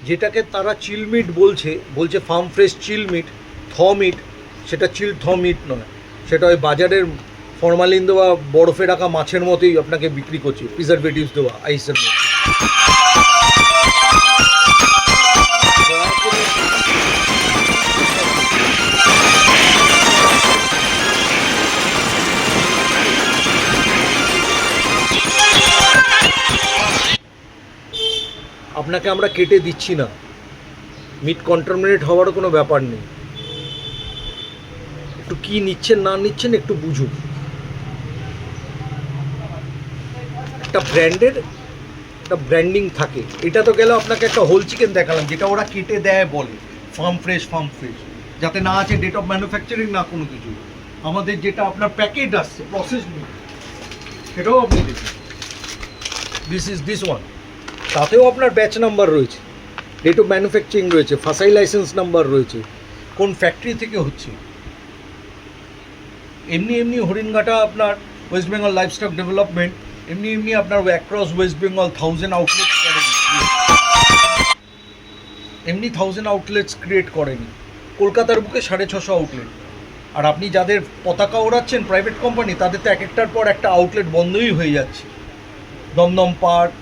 যেটাকে তারা চিল মিট বলছে ফার্ম ফ্রেশ চিল মিট, থ মিট, সেটা চিল থ মিট নয়, সেটা ওই বাজারের ফরমালিন দেওয়া বরফে রাখা মাছের মতোই আপনাকে বিক্রি করছে, প্রিজারভেটিভস দেওয়া আইসের মধ্যে। আপনাকে আমরা কেটে দিচ্ছি না, মিট কন্টামিনেট হওয়ারও কোনো ব্যাপার নেই। একটু কী নিচ্ছেন না নিচ্ছেন একটু বুঝুন। একটা ব্র্যান্ডের একটা ব্র্যান্ডিং থাকে। এটা তো গেল আপনাকে একটা হোল চিকেন দেখালাম যেটা ওরা কেটে দেয় বলে ফার্ম ফ্রেশ, যাতে না আছে ডেট অফ ম্যানুফ্যাকচারিং না কোনো কিছু। আমাদের যেটা আপনার প্যাকেট আসছে প্রসেস মিট, সেটাও আপনি দেখুন, দিস ওয়ান, তাতেও আপনার ব্যাচ নাম্বার রয়েছে, ডেট অফ ম্যানুফ্যাকচারিং রয়েছে, ফাসাই লাইসেন্স নাম্বার রয়েছে, কোন ফ্যাক্টরি থেকে হচ্ছে। এমনি হরিণঘাটা আপনার ওয়েস্ট বেঙ্গল লাইভস্টক ডেভেলপমেন্ট এমনি আপনার অ্যাক্রস ওয়েস্ট বেঙ্গল 1000 আউটলেটস করেনি, এমনি 1000 আউটলেটস ক্রিয়েট করেনি, কলকাতার বুকে 650 আউটলেট। আর আপনি যাদের পতাকা ওড়াচ্ছেন প্রাইভেট কোম্পানি, তাদের তো এক একটার পর একটা আউটলেট বন্ধই হয়ে যাচ্ছে। দমদম পার্ক,